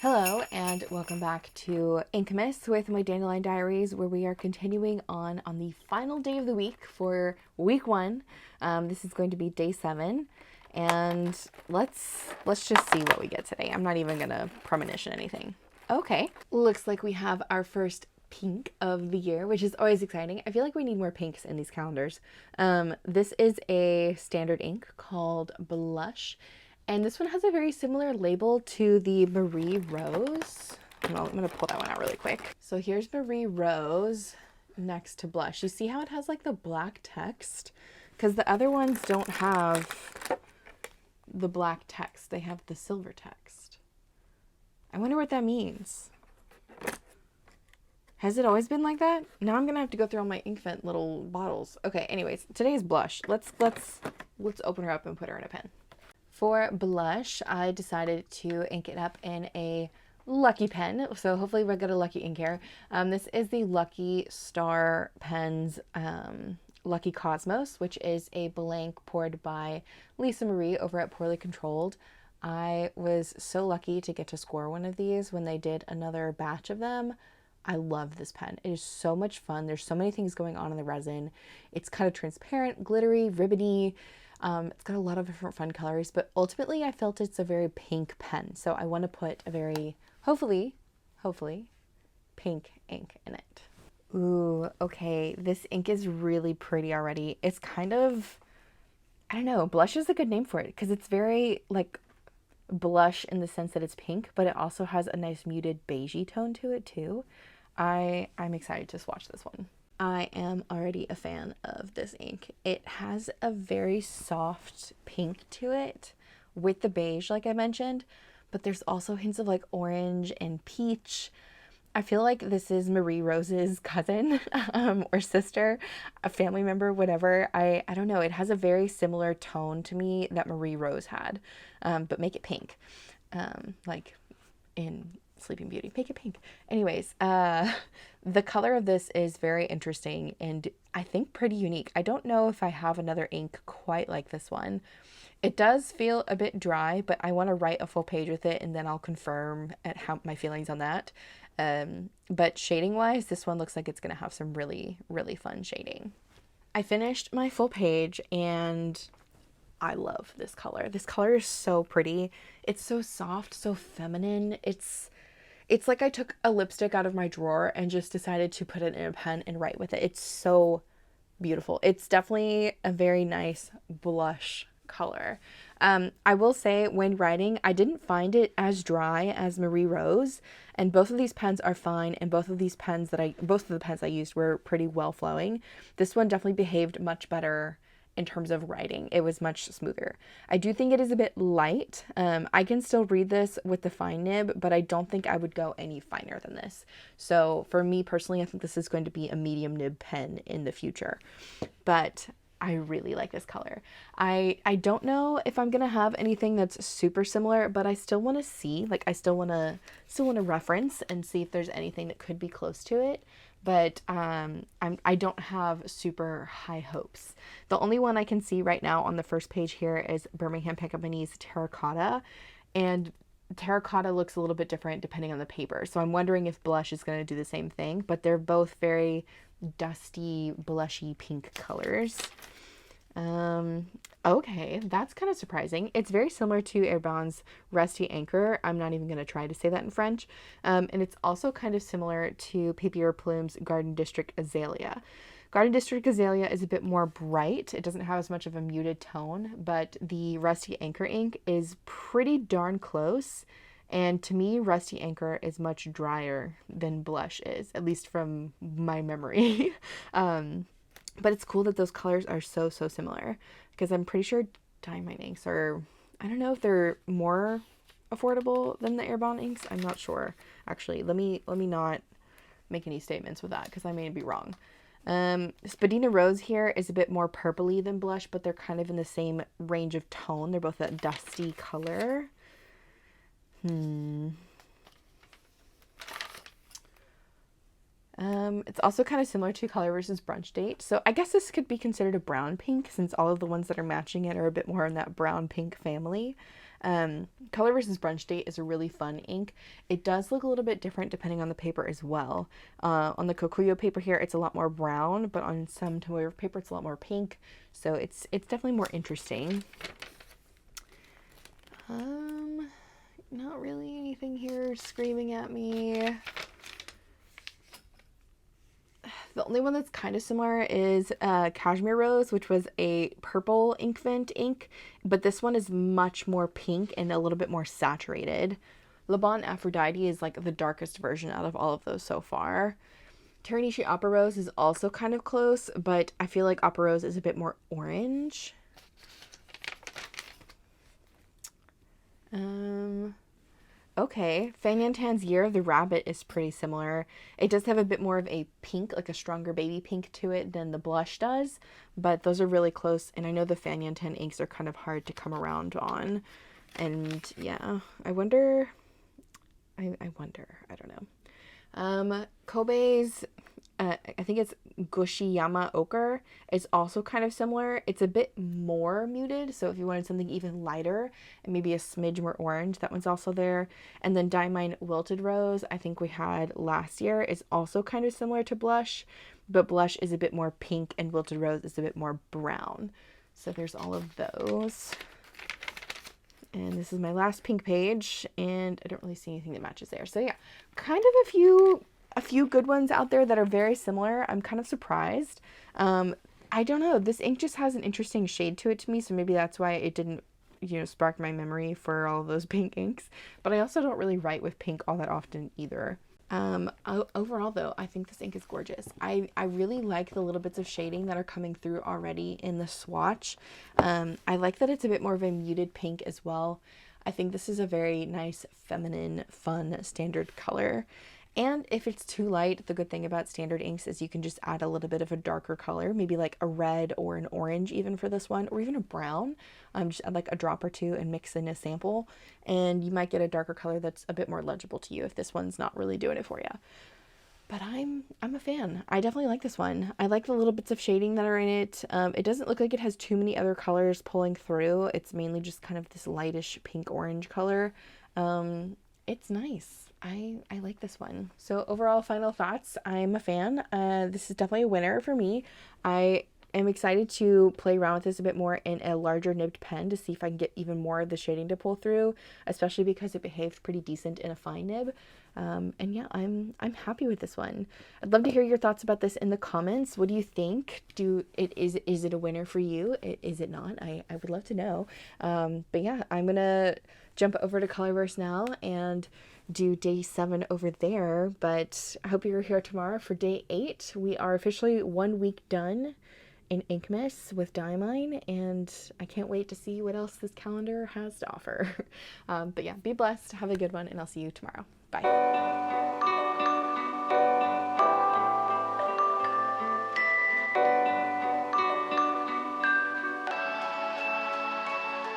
Hello and welcome back to Inkmas with my Dandelion Diaries, where we are continuing on the final day of the week for week 1. This is going to be day 7, and let's just see what we get today. I'm not even gonna premonition anything. Okay, looks like we have our first pink of the year, which is always exciting. I feel like we need more pinks in these calendars. This is a standard ink called Blush. And this one has a very similar label to the Marie Rose. Well, I'm going to pull that one out really quick. So here's Marie Rose next to Blush. You see how it has like the black text? Because the other ones don't have the black text. They have the silver text. I wonder what that means. Has it always been like that? Now I'm going to have to go through all my Inkvent little bottles. Okay, anyways, today is Blush. Let's open her up and put her in a pen. For Blush, I decided to ink it up in a Lucky pen, so hopefully we'll get a lucky ink here. This is the Lucky Star Pens 𝗦𝘃𝗃, which is a blank poured by Lisa Marie over at Poorly Controlled. I was so lucky to get to score one of these when they did another batch of them. I love this pen. It is so much fun. There's so many things going on in the resin. It's kind of transparent, glittery, ribbony. It's got a lot of different fun colors, but ultimately I felt it's a very pink pen. So I want to put a very, hopefully, pink ink in it. Ooh, okay. This ink is really pretty already. It's kind of, I don't know, blush is a good name for it because it's very like blush in the sense that it's pink, but it also has a nice muted beigey tone to it too. I'm excited to swatch this one. I am already a fan of this ink. It has a very soft pink to it with the beige, like I mentioned, but there's also hints of like orange and peach. I feel like this is Marie Rose's cousin or sister, a family member, whatever. I don't know. It has a very similar tone to me that Marie Rose had, but make it pink, like in Sleeping Beauty. Make it pink. Anyways, the color of this is very interesting and I think pretty unique. I don't know if I have another ink quite like this one. It does feel a bit dry, but I want to write a full page with it and then I'll confirm my feelings on that. But shading wise, this one looks like it's going to have some really, really fun shading. I finished my full page and I love this color. This color is so pretty. It's so soft, so feminine. It's like I took a lipstick out of my drawer and just decided to put it in a pen and write with it. It's so beautiful. It's definitely a very nice blush color. I will say when writing, I didn't find it as dry as Marie Rose, and both of these pens are fine, and both of the pens I used were pretty well flowing. This one definitely behaved much better in terms of writing. It was much smoother. I do think it is a bit light. I can still read this with the fine nib, but I don't think I would go any finer than this. So for me personally, I think this is going to be a medium nib pen in the future, but I really like this color. I don't know if I'm gonna have anything that's super similar, but I still want to see, like I still want to reference and see if there's anything that could be close to it. But I don't have super high hopes. The only one I can see right now on the first page here is Birmingham Pickup Minis Terracotta, and terracotta looks a little bit different depending on the paper. So I'm wondering if Blush is going to do the same thing, but they're both very dusty, blushy pink colors. Okay, that's kind of surprising. It's very similar to Herbin's Rusty Anchor. I'm not even going to try to say that in French. And it's also kind of similar to Papier Plume's Garden District Azalea. Garden District Azalea is a bit more bright. It doesn't have as much of a muted tone, but the Rusty Anchor ink is pretty darn close. And to me, Rusty Anchor is much drier than Blush is, at least from my memory. But it's cool that those colors are so similar, because I'm pretty sure Diamine inks are, I don't know if they're more affordable than the Herbin inks. I'm not sure. Actually, let me not make any statements with that because I may be wrong. Spadina Rose here is a bit more purpley than Blush, but they're kind of in the same range of tone. They're both that dusty color. It's also kind of similar to Color vs. Brunch Date. So I guess this could be considered a brown pink since all of the ones that are matching it are a bit more in that brown pink family. Color vs. Brunch Date is a really fun ink. It does look a little bit different depending on the paper as well. On the 𝗂𝗃𝗃 paper here, it's a lot more brown, but on some Tomoe paper, it's a lot more pink. So it's definitely more interesting. Not really anything here screaming at me. The only one that's kind of similar is Cashmere Rose, which was a purple Inkvent ink, but this one is much more pink and a little bit more saturated. 𝗦𝘃𝗽𝗍𝗍 is like the darkest version out of all of those so far. 𝗬𝗏 Opera Rose is also kind of close, but I feel like Opera Rose is a bit more orange. Okay, 𝗤𝗏𝗄𝗃's Year of the Rabbit is pretty similar. It does have a bit more of a pink, like a stronger baby pink to it than the blush does, but those are really close, and I know the 𝗤𝗏𝗄 inks are kind of hard to come around on. And yeah, I wonder, I don't know. 𝗄𝗃𝗽's, I think it's 𝗂𝗏𝗄𝗃 ochre. It's also kind of similar. It's a bit more muted, so if you wanted something even lighter and maybe a smidge more orange, that one's also there. And then Diamine Wilted Rose, I think we had last year, is also kind of similar to blush, but blush is a bit more pink and Wilted Rose is a bit more brown. So there's all of those. And this is my last pink page, and I don't really see anything that matches there. So yeah, kind of a few good ones out there that are very similar. I'm kind of surprised. I don't know. This ink just has an interesting shade to it to me, so maybe that's why it didn't, spark my memory for all of those pink inks. But I also don't really write with pink all that often either. Overall though, I think this ink is gorgeous. I really like the little bits of shading that are coming through already in the swatch. I like that it's a bit more of a muted pink as well. I think this is a very nice, feminine, fun, standard color. And if it's too light, the good thing about standard inks is you can just add a little bit of a darker color, maybe like a red or an orange even for this one, or even a brown. Just add like a drop or two and mix in a sample, and you might get a darker color that's a bit more legible to you if this one's not really doing it for you. But I'm a fan. I definitely like this one. I like the little bits of shading that are in it. It doesn't look like it has too many other colors pulling through. It's mainly just kind of this lightish pink orange color. It's nice. I like this one. So overall, final thoughts, I'm a fan. This is definitely a winner for me. I am excited to play around with this a bit more in a larger nibbed pen to see if I can get even more of the shading to pull through, especially because it behaves pretty decent in a fine nib. And yeah, I'm happy with this one. I'd love to hear your thoughts about this in the comments. What do you think? Is it a winner for you? Is it not? I would love to know. But yeah, I'm gonna jump over to Colorverse now and do day 7 over there, but I hope you're here tomorrow for day 8. We are officially 1 week done in Inkmas with Diamine, and I can't wait to see what else this calendar has to offer. But yeah, be blessed, have a good one, and I'll see you tomorrow. Bye.